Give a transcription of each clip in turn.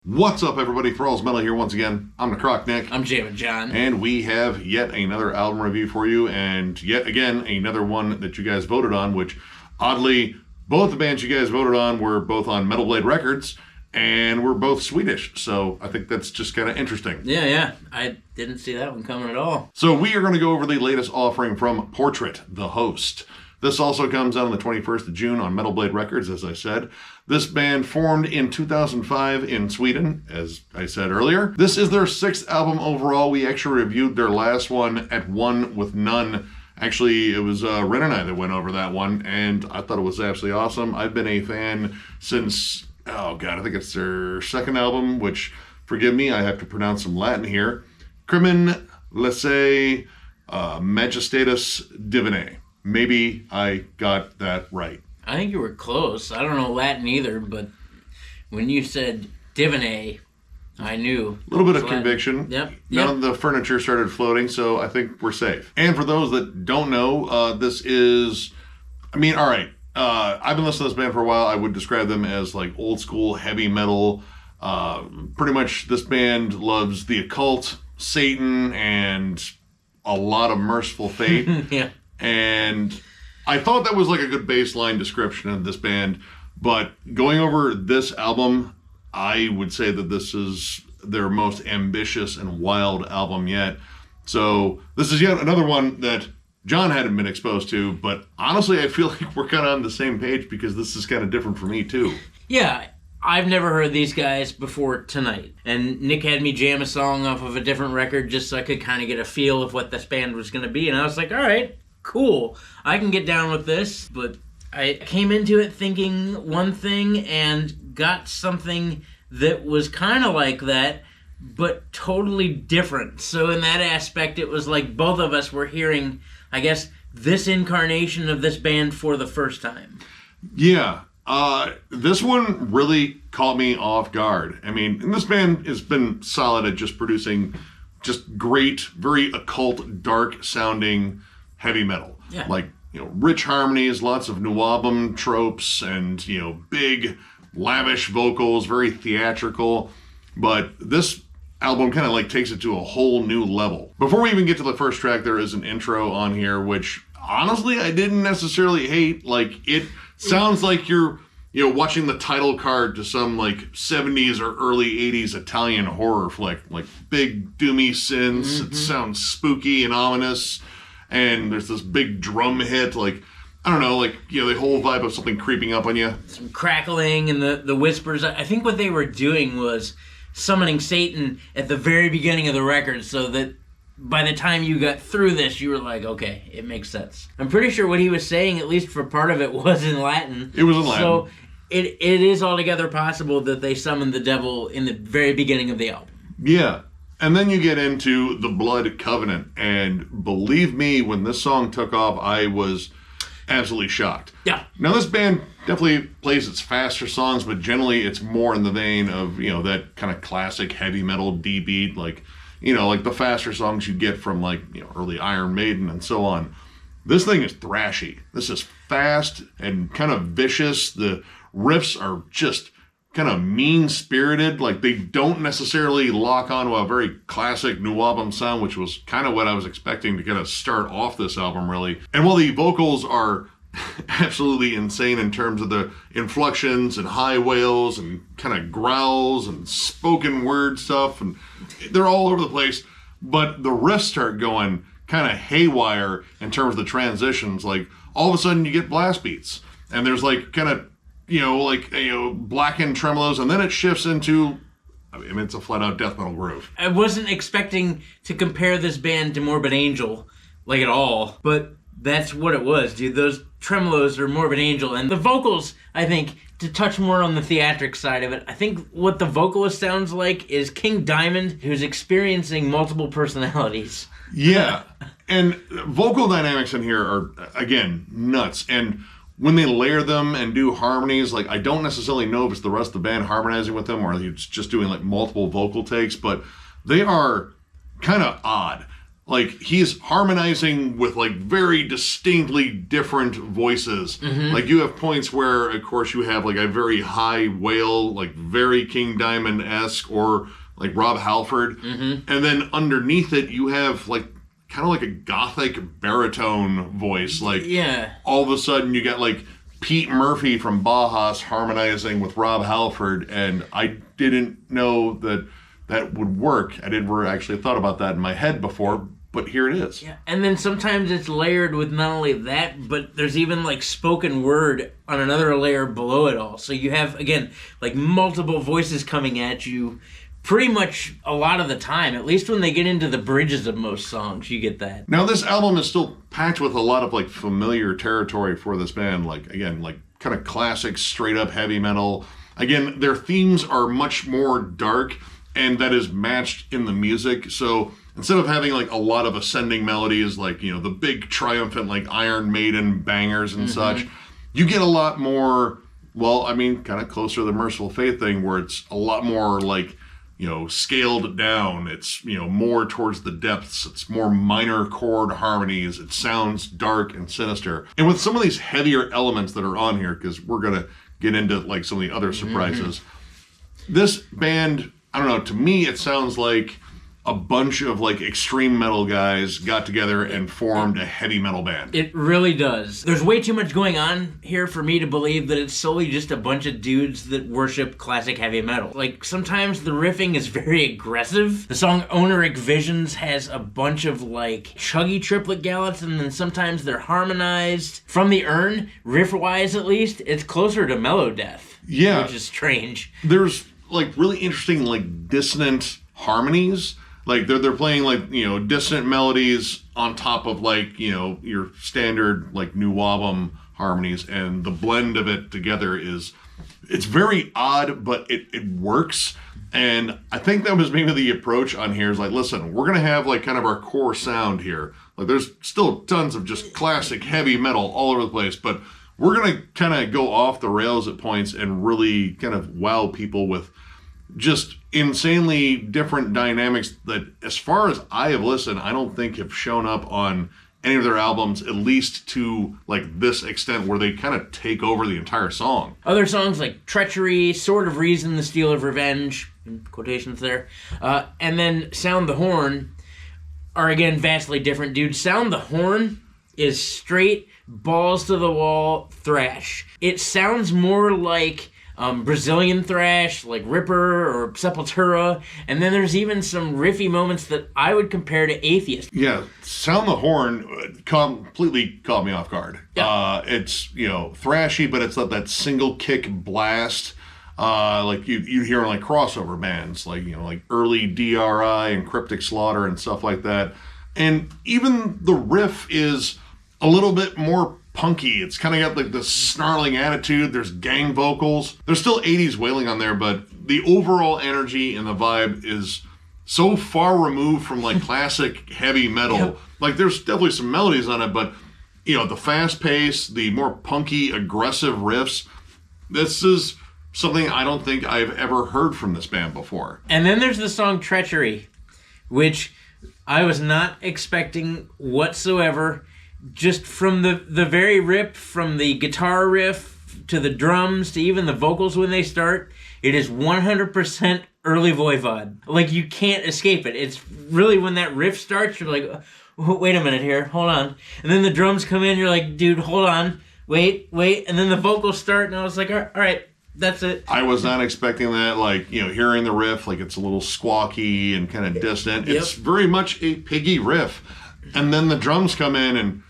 What's up, everybody? Thralls Metal here once again. I'm Necrotic Nick. I'm Jammin John. And we have yet another album review for you, and yet again, another one that you guys voted on, which, oddly, both the bands you guys voted on were both on Metal Blade Records, and we're both Swedish, so I think that's just kind of interesting. Yeah. I didn't see that one coming at all. So we are going to go over the latest offering from Portrait, the Host. This also comes out on the 21st of June on Metal Blade Records, as I said. This band formed in 2005 in Sweden, as I said earlier. This is their 6th album overall. We actually reviewed their last one at One With None. Actually, it was Ren and I that went over that one, and I thought it was absolutely awesome. I've been a fan since, I think it's their 2nd album, which, forgive me, I have to pronounce some Latin here. Crimen Laesae Majestatis Divinae. Maybe I got that right. I think you were close. I don't know Latin either, but when you said Divinae, I knew. A little bit of Latin. Conviction. Yep. None of the furniture started floating, so I think we're safe. And for those that don't know, this is, all right. I've been listening to this band for a while. I would describe them as like old school heavy metal. Pretty much this band loves the occult, Satan, and a lot of merciful fate. Yeah. And I thought that was like a good baseline description of this band, but going over this album, I would say that this is their most ambitious and wild album yet. So this is yet another one that John hadn't been exposed to, but honestly, I feel like we're kind of on the same page because this is kind of different for me too. Yeah, I've never heard these guys before tonight. And Nick had me jam a song off of a different record just so I could kind of get a feel of what this band was going to be. And I was like, all right, cool, I can get down with this. But I came into it thinking one thing and got something that was kind of like that, but totally different. So in that aspect, it was like both of us were hearing, I guess, this incarnation of this band for the first time. Yeah. This one really caught me off guard. I mean, and this band has been solid at just producing just great, very occult, dark sounding heavy metal. Yeah. Like, rich harmonies, lots of nuabum tropes, and, big, lavish vocals, very theatrical. But this album kind of like takes it to a whole new level. Before we even get to the first track, there is an intro on here, which honestly, I didn't necessarily hate. Like, it sounds like you're, watching the title card to some like 70s or early 80s Italian horror flick. Like big doomy synths. Mm-hmm. It sounds spooky and ominous. And there's this big drum hit, like, I don't know, the whole vibe of something creeping up on you. Some crackling and the whispers. I think what they were doing was summoning Satan at the very beginning of the record so that by the time you got through this, you were like, okay, it makes sense. I'm pretty sure what he was saying, at least for part of it, was in Latin. It was in Latin. So it is altogether possible that they summoned the devil in the very beginning of the album. Yeah. And then you get into The Blood Covenant. And believe me, when this song took off, I was absolutely shocked. Yeah. Now, this band definitely plays its faster songs, but generally it's more in the vein of, that kind of classic heavy metal D beat, like the faster songs you get from early Iron Maiden and so on. This thing is thrashy. This is fast and kind of vicious. The riffs are just kind of mean-spirited. Like, they don't necessarily lock onto a very classic nuabum sound, which was kind of what I was expecting to kind of start off this album, really. And while the vocals are absolutely insane in terms of the inflections and high wails and kind of growls and spoken word stuff, and they're all over the place, but the riffs start going kind of haywire in terms of the transitions. Like, all of a sudden you get blast beats, and there's kind of blackened tremolos, and then it shifts into, it's a flat-out death metal groove. I wasn't expecting to compare this band to Morbid Angel, at all, but that's what it was, dude. Those tremolos are Morbid Angel, and the vocals, I think, to touch more on the theatric side of it, I think what the vocalist sounds like is King Diamond, who's experiencing multiple personalities. Yeah, and vocal dynamics in here are, again, nuts, and when they layer them and do harmonies, I don't necessarily know if it's the rest of the band harmonizing with them or it's just doing multiple vocal takes, but they are kind of odd. like he's harmonizing with like very distinctly different voices. Like you have points where, of course, you have like a very high wail, like very King Diamond-esque, or like Rob Halford, and then underneath it you have like kind of like a gothic baritone voice. Like all of a sudden you got like Pete Murphy from Bauhaus harmonizing with Rob Halford, and I didn't know that would work. I never actually thought about that in my head before, but here it is. Yeah, and then sometimes it's layered with not only that, but there's even like spoken word on another layer below it all. So you have, again, like multiple voices coming at you pretty much a lot of the time. At least when they get into the bridges of most songs, you get that. Now this album is still packed with a lot of like familiar territory for this band. Like, again, like kind of classic straight up heavy metal. Again, their themes are much more dark, and that is matched in the music. So instead of having like a lot of ascending melodies, like, you know, the big triumphant like Iron Maiden bangers and such, you get a lot more, well, I mean, kind of closer to the Merciful Fate thing, where it's a lot more like, you know, scaled down. It's, you know, more towards the depths. It's more minor chord harmonies. It sounds dark and sinister. And with some of these heavier elements that are on here, because we're going to get into like some of the other surprises, this band, I don't know, to me it sounds like a bunch of like extreme metal guys got together and formed a heavy metal band. It really does. There's way too much going on here for me to believe that it's solely just a bunch of dudes that worship classic heavy metal. Like, sometimes the riffing is very aggressive. The song Oniric Visions has a bunch of like chuggy triplet gallops, and then sometimes they're harmonized. From the Urn, riff-wise at least, it's closer to Melodeath. Yeah. Which is strange. There's like really interesting like dissonant harmonies. Like they're playing like, you know, dissonant melodies on top of like, you know, your standard like New Wabam harmonies, and the blend of it together it's very odd, but it works. And I think that was maybe the approach on here is like, listen, we're gonna have like kind of our core sound here. Like there's still tons of just classic heavy metal all over the place, but we're gonna kind of go off the rails at points and really kind of wow people with just insanely different dynamics that, as far as I have listened, I don't think have shown up on any of their albums, at least to like this extent, where they kind of take over the entire song. Other songs like Treachery, Sword of Reason, The Steel of Revenge, in quotations there, and then Sound the Horn are again vastly different, dude. Sound the Horn is straight balls to the wall thrash. It sounds more like Brazilian thrash, like Ripper or Sepultura, and then there's even some riffy moments that I would compare to Atheist. Yeah, Sound the Horn completely caught me off guard. Yeah. It's, you know, thrashy, but it's like that single kick blast, like you hear in like crossover bands, like, you know, like early DRI and Cryptic Slaughter and stuff like that. And even the riff is a little bit more punky. It's kind of got like this snarling attitude. There's gang vocals. There's still 80s wailing on there, but the overall energy and the vibe is so far removed from like classic heavy metal. Yep. Like there's definitely some melodies on it, but, you know, the fast pace, the more punky, aggressive riffs, this is something I don't think I've ever heard from this band before. And then there's the song Treachery, which I was not expecting whatsoever. Just from the very rip, from the guitar riff to the drums to even the vocals when they start, it is 100% early Voivod. Like, you can't escape it. It's really when that riff starts, you're like, oh, wait a minute here, hold on. And then the drums come in, you're like, dude, hold on, wait. And then the vocals start, and I was like, all right, that's it. I was not expecting that. Like, you know, hearing the riff, like it's a little squawky and kind of distant. It's very much a piggy riff. And then the drums come in, and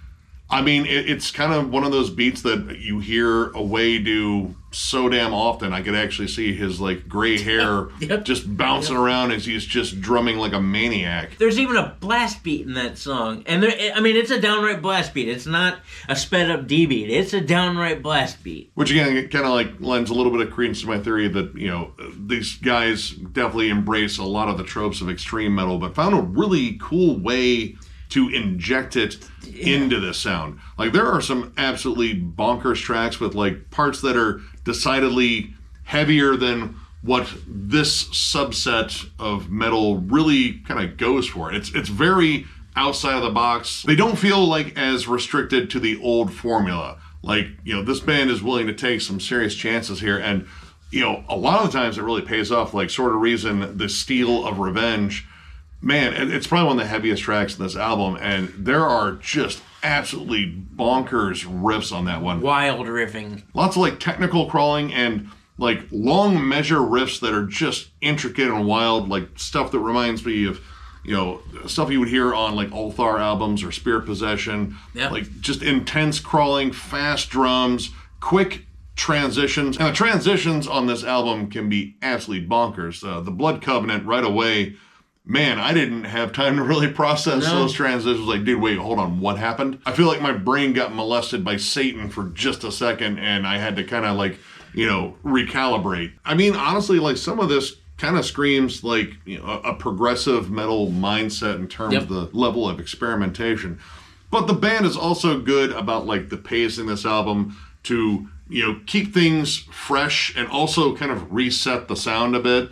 I mean, it's kind of one of those beats that you hear Away do so damn often. I could actually see his like gray hair just bouncing around as he's just drumming like a maniac. There's even a blast beat in that song. And I mean, it's a downright blast beat. It's not a sped up D beat. It's a downright blast beat. Which again, kind of like lends a little bit of credence to my theory that, you know, these guys definitely embrace a lot of the tropes of extreme metal, but found a really cool way to inject it into this sound. Like, there are some absolutely bonkers tracks with like parts that are decidedly heavier than what this subset of metal really kind of goes for. It's very outside of the box. They don't feel like as restricted to the old formula. Like, this band is willing to take some serious chances here. And, a lot of the times it really pays off. Like, Sort of Reason, The Steel of Revenge. Man, it's probably one of the heaviest tracks in this album. And there are just absolutely bonkers riffs on that one. Wild riffing. Lots of, like, technical crawling and, like, long measure riffs that are just intricate and wild. Like, stuff that reminds me of stuff you would hear on like Ulthar albums or Spirit Possession. Yep. Like just intense crawling, fast drums, quick transitions. And the transitions on this album can be absolutely bonkers. The Blood Covenant right away, man, I didn't have time to really process those transitions. Like, dude, wait, hold on, what happened? I feel like my brain got molested by Satan for just a second and I had to kind of like, recalibrate. I mean, honestly, like some of this kind of screams like a progressive metal mindset in terms of the level of experimentation. But the band is also good about like the pacing this album to, keep things fresh and also kind of reset the sound a bit.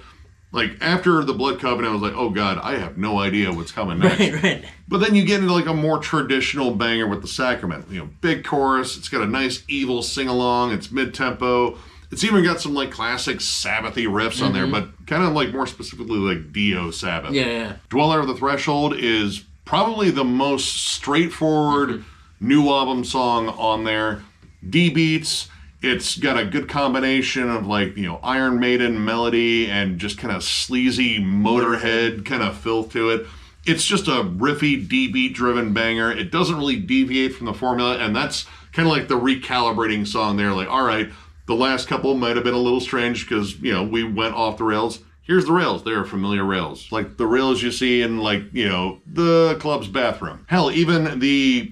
Like after the Blood Covenant, I was like, oh God, I have no idea what's coming next. Right. But then you get into like a more traditional banger with The Sacrament. Big chorus, it's got a nice evil sing-along, it's mid-tempo. It's even got some like classic Sabbathy riffs on there, but kind of like more specifically like Dio Sabbath. Yeah. Dweller of the Threshold is probably the most straightforward new album song on there. D beats. It's got a good combination of like, Iron Maiden melody and just kind of sleazy Motorhead kind of filth to it. It's just a riffy D beat driven banger. It doesn't really deviate from the formula, and that's kind of like the recalibrating song there. Like, all right, the last couple might have been a little strange because, we went off the rails. Here's the rails. They're familiar rails. Like the rails you see in like, the club's bathroom. Hell, even the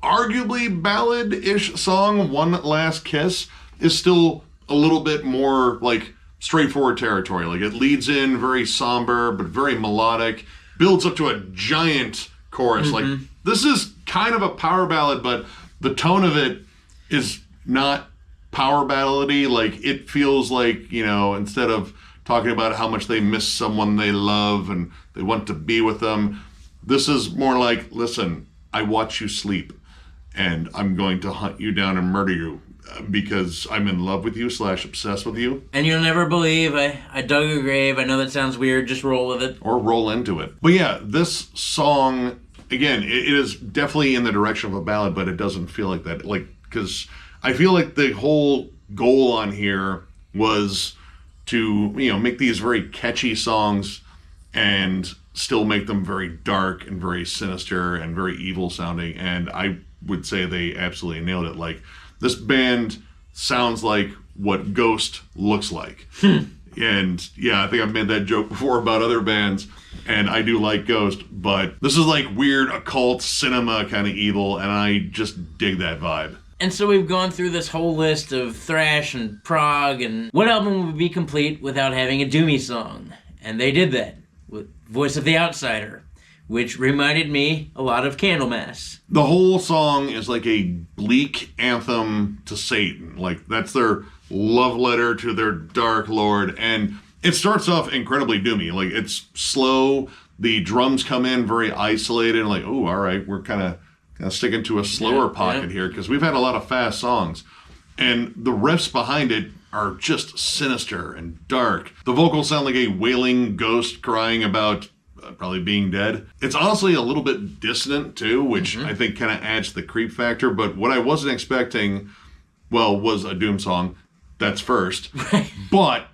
arguably ballad-ish song, One Last Kiss, is still a little bit more like straightforward territory. Like it leads in very somber, but very melodic, builds up to a giant chorus. Like this is kind of a power ballad, but the tone of it is not power ballady. Like it feels like, instead of talking about how much they miss someone they love and they want to be with them, this is more like, listen, I watch you sleep and I'm going to hunt you down and murder you because I'm in love with you / obsessed with you. And you'll never believe I dug a grave. I know that sounds weird, just roll with it. Or roll into it. But yeah, this song, again, it is definitely in the direction of a ballad, but it doesn't feel like that. Like, because I feel like the whole goal on here was to, make these very catchy songs and still make them very dark and very sinister and very evil sounding. And I would say they absolutely nailed it. Like, this band sounds like what Ghost looks like. And yeah, I think I've made that joke before about other bands, and I do like Ghost, but this is like weird occult cinema kind of evil, and I just dig that vibe. And so we've gone through this whole list of thrash and prog, and what album would be complete without having a doomy song? And they did that with Voice of the Outsider, which reminded me a lot of Candlemass. The whole song is like a bleak anthem to Satan. Like, that's their love letter to their dark lord, and it starts off incredibly doomy. Like, it's slow, the drums come in very isolated, and like, oh, all right, we're kind of sticking to a slower pocket here, because we've had a lot of fast songs. And the riffs behind it are just sinister and dark. The vocals sound like a wailing ghost crying about probably being dead. It's honestly a little bit dissonant too, which I think kind of adds to the creep factor. But what I wasn't expecting, was a doom song. That's first. But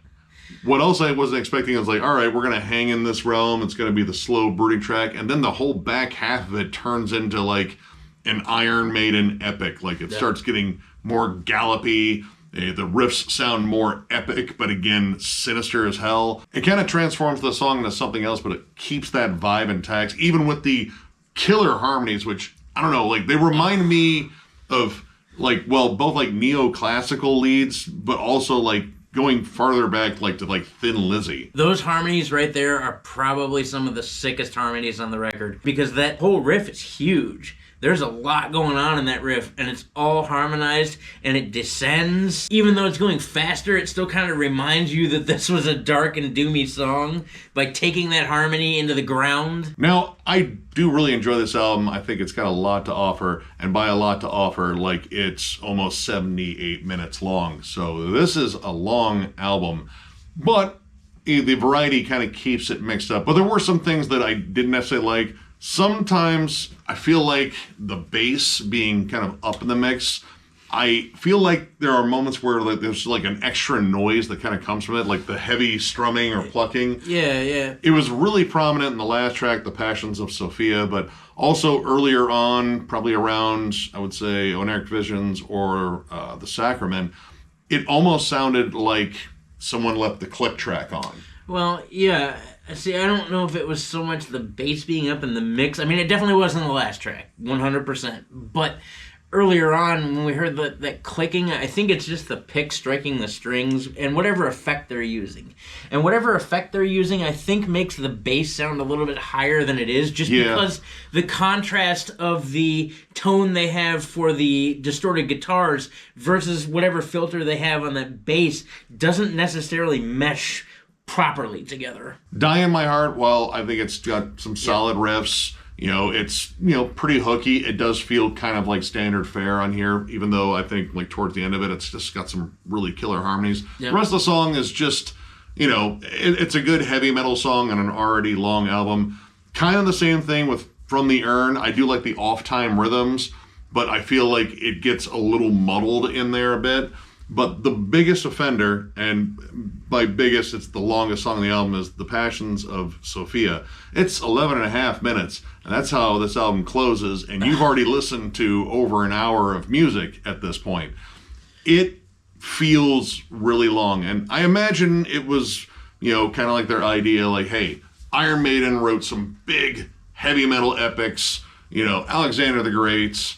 what else I wasn't expecting was like, all right, we're going to hang in this realm. It's going to be the slow brooding track. And then the whole back half of it turns into like an Iron Maiden epic. Like it starts getting more gallopy. The riffs sound more epic, but again, sinister as hell. It kind of transforms the song into something else, but it keeps that vibe intact, even with the killer harmonies, which, I don't know, like they remind me of like, both like neoclassical leads, but also like going farther back like to like Thin Lizzy. Those harmonies right there are probably some of the sickest harmonies on the record, because that whole riff is huge. there's a lot going on in that riff, and it's all harmonized, and it descends. Even though it's going faster, it still kind of reminds you that this was a dark and doomy song by taking that harmony into the ground. Now, I do really enjoy this album. I think it's got a lot to offer, and by a lot to offer, like it's almost 78 minutes long. So this is a long album, but the variety kind of keeps it mixed up. But there were some things that I didn't necessarily like. Sometimes I feel like the bass being kind of up in the mix, I feel like there are moments where like there's like an extra noise that kind of comes from it, like the heavy strumming or plucking. Yeah. It was really prominent in the last track, The Passions of Sophia, but also earlier on, probably around, I would say, Oneric Visions or The Sacrament, it almost sounded like someone left the click track on. Well, yeah. See, I don't know if it was so much the bass being up in the mix. I mean, it definitely wasn't the last track, 100%. But earlier on, when we heard that clicking, I think it's just the pick striking the strings and whatever effect they're using. And whatever effect they're using, I think makes the bass sound a little bit higher than it is, just because the contrast of the tone they have for the distorted guitars versus whatever filter they have on that bass doesn't necessarily mesh properly together. Die in My Heart, well, I think it's got some solid riffs. It's, pretty hooky. It does feel kind of like standard fare on here, even though I think like towards the end of it, it's just got some really killer harmonies. Yep. The rest of the song is just, it's a good heavy metal song on an already long album. Kind of the same thing with From the Urn. I do like the off-time rhythms, but I feel like it gets a little muddled in there a bit. But the biggest offender, and by biggest, it's the longest song on the album, is The Passions of Sophia. It's 11 and a half minutes, and that's how this album closes, and you've already listened to over an hour of music at this point. It feels really long, and I imagine it was, kind of like their idea, like, hey, Iron Maiden wrote some big heavy metal epics, Alexander the Great,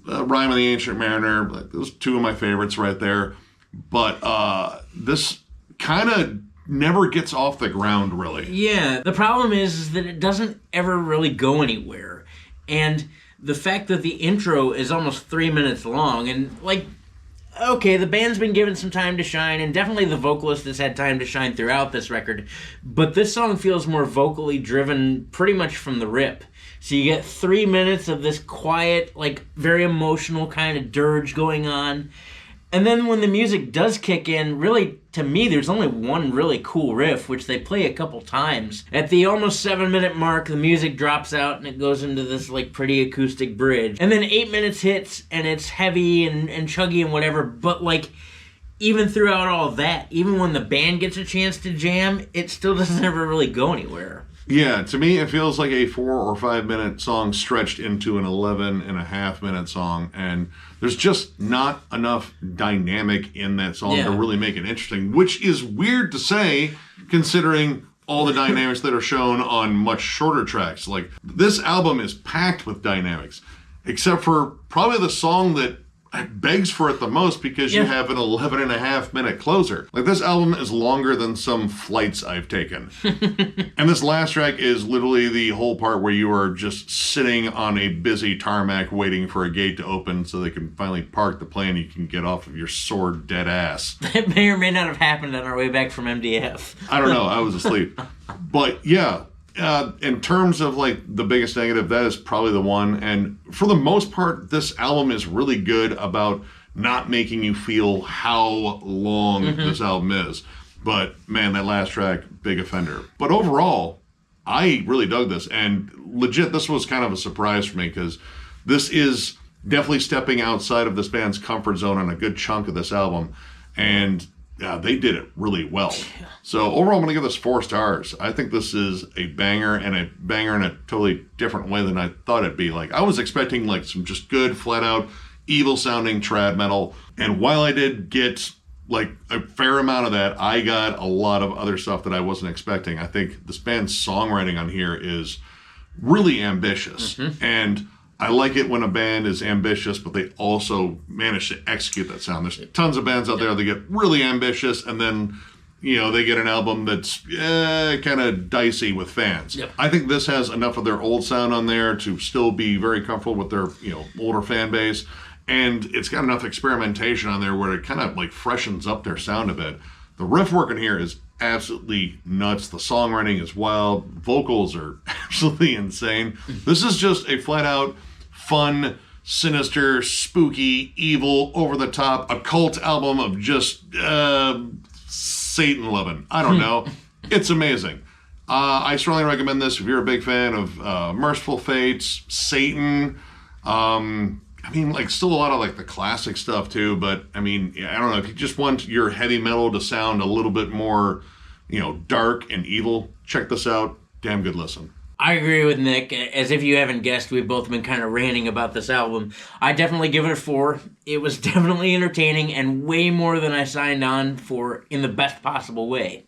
Rime of the Ancient Mariner, those two of my favorites right there. But this kind of never gets off the ground, really. Yeah, the problem is that it doesn't ever really go anywhere. And the fact that the intro is almost 3 minutes long, and okay, the band's been given some time to shine, and definitely the vocalist has had time to shine throughout this record, but this song feels more vocally driven pretty much from the rip. So you get 3 minutes of this quiet, very emotional kind of dirge going on. And then when the music does kick in, really, to me, there's only one really cool riff, which they play a couple times. At the almost 7-minute mark, the music drops out and it goes into this, pretty acoustic bridge. And then 8 minutes hits, and it's heavy and chuggy and whatever, but, even throughout all of that, even when the band gets a chance to jam, it still doesn't ever really go anywhere. Yeah, to me, it feels like a 4 or 5 minute song stretched into an 11 and a half minute song. And there's just not enough dynamic in that song to really make it interesting, which is weird to say considering all the dynamics that are shown on much shorter tracks. This album is packed with dynamics, except for probably the song that begs for it the most because you have an 11 and a half minute closer. This album is longer than some flights I've taken. And this last track is literally the whole part where you are just sitting on a busy tarmac waiting for a gate to open so they can finally park the plane and you can get off of your sore dead ass. That may or may not have happened on our way back from MDF. I don't know. I was asleep. But yeah. In terms of the biggest negative, that is probably the one. And for the most part, this album is really good about not making you feel how long this album is. But man, that last track, big offender. But overall, I really dug this. And legit, this was kind of a surprise for me because this is definitely stepping outside of this band's comfort zone on a good chunk of this album. And they did it really well. So overall, I'm going to give this 4 stars. I think this is a banger, and a banger in a totally different way than I thought it'd be. I was expecting some just good, flat-out, evil-sounding trad metal. And while I did get a fair amount of that, I got a lot of other stuff that I wasn't expecting. I think this band's songwriting on here is really ambitious. And I like it when a band is ambitious, but they also manage to execute that sound. There's tons of bands out there that get really ambitious and then they get an album that's kind of dicey with fans. Yep. I think this has enough of their old sound on there to still be very comfortable with their, older fan base. And it's got enough experimentation on there where it kind of like freshens up their sound a bit. The riff work in here is absolutely nuts. The songwriting is wild. Vocals are absolutely insane. This is just a flat out fun, sinister, spooky, evil, over the top, occult album of just Satan loving. I don't know. It's amazing. I strongly recommend this if you're a big fan of Merciful Fates, Satan. Still a lot of like the classic stuff too, but I don't know, if you just want your heavy metal to sound a little bit more, dark and evil, check this out. Damn good listen. I agree with Nick. As if you haven't guessed, we've both been kind of ranting about this album. I definitely give it a 4. It was definitely entertaining and way more than I signed on for in the best possible way.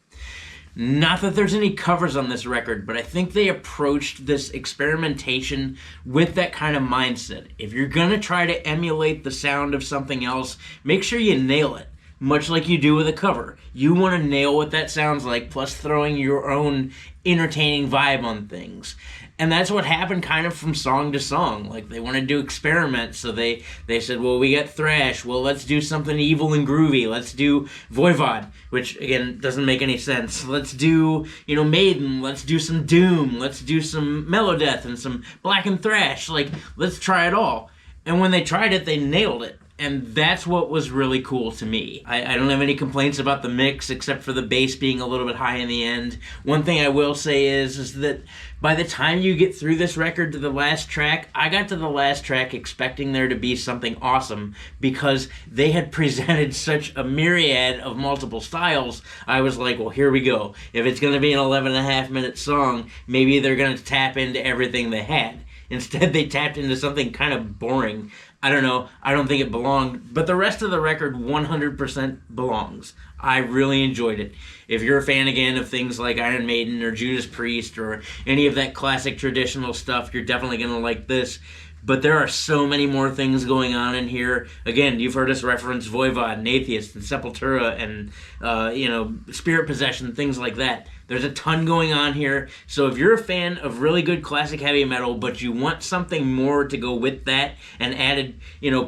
Not that there's any covers on this record, but I think they approached this experimentation with that kind of mindset. If you're going to try to emulate the sound of something else, make sure you nail it, much like you do with a cover. You want to nail what that sounds like, plus throwing your own entertaining vibe on things. And that's what happened kind of from song to song. Like, they wanted to experiment, so they said, well, we got thrash. Well, let's do something evil and groovy. Let's do Voivod, which, again, doesn't make any sense. Let's do, Maiden. Let's do some Doom. Let's do some Melodeath and some Black and Thrash. Like, let's try it all. And when they tried it, they nailed it. And that's what was really cool to me. I don't have any complaints about the mix, except for the bass being a little bit high in the end. One thing I will say is that by the time you get through this record to the last track, I got to the last track expecting there to be something awesome, because they had presented such a myriad of multiple styles. I was like, well, here we go. If it's going to be an 11.5-minute song, maybe they're going to tap into everything they had. Instead, they tapped into something kind of boring. I don't know. I don't think it belonged. But the rest of the record 100% belongs. I really enjoyed it. If you're a fan, again, of things like Iron Maiden or Judas Priest or any of that classic traditional stuff, you're definitely going to like this. But there are so many more things going on in here. Again, you've heard us reference Voivod and Atheist and Sepultura and, Spirit Possession, things like that. There's a ton going on here. So if you're a fan of really good classic heavy metal, but you want something more to go with that, an added,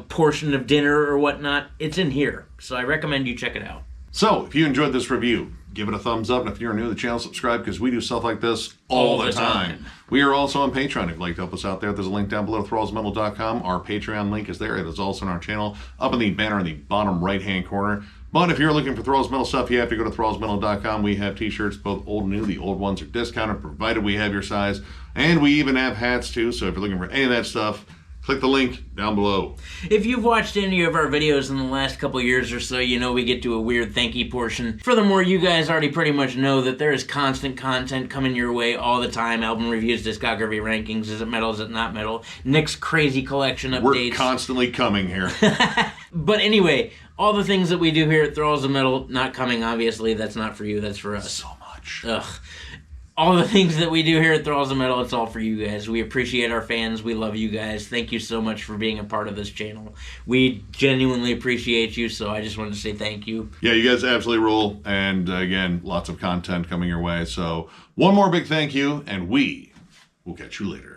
portion of dinner or whatnot, it's in here. So I recommend you check it out. So if you enjoyed this review, give it a thumbs up. And if you're new to the channel, subscribe, because we do stuff like this all the time. We are also on Patreon. If you'd like to help us out there, there's a link down below, thrallsmetal.com. Our Patreon link is there. It is also on our channel, up in the banner in the bottom right-hand corner. But if you're looking for Thralls Metal stuff, you have to go to thrallsmetal.com. We have t-shirts, both old and new. The old ones are discounted, provided we have your size. And we even have hats, too. So if you're looking for any of that stuff, click the link down below. If you've watched any of our videos in the last couple years or so, we get to a weird thank you portion. Furthermore, you guys already pretty much know that there is constant content coming your way all the time. Album reviews, discography rankings, is it metal, is it not metal? Nick's crazy collection updates. We're constantly coming here. But anyway, all the things that we do here at Thralls of Metal, not coming, obviously. That's not for you, that's for us. So much. Ugh. All the things that we do here at Thralls of Metal, it's all for you guys. We appreciate our fans. We love you guys. Thank you so much for being a part of this channel. We genuinely appreciate you, so I just wanted to say thank you. Yeah, you guys absolutely rule. And again, lots of content coming your way. So one more big thank you, and we will catch you later.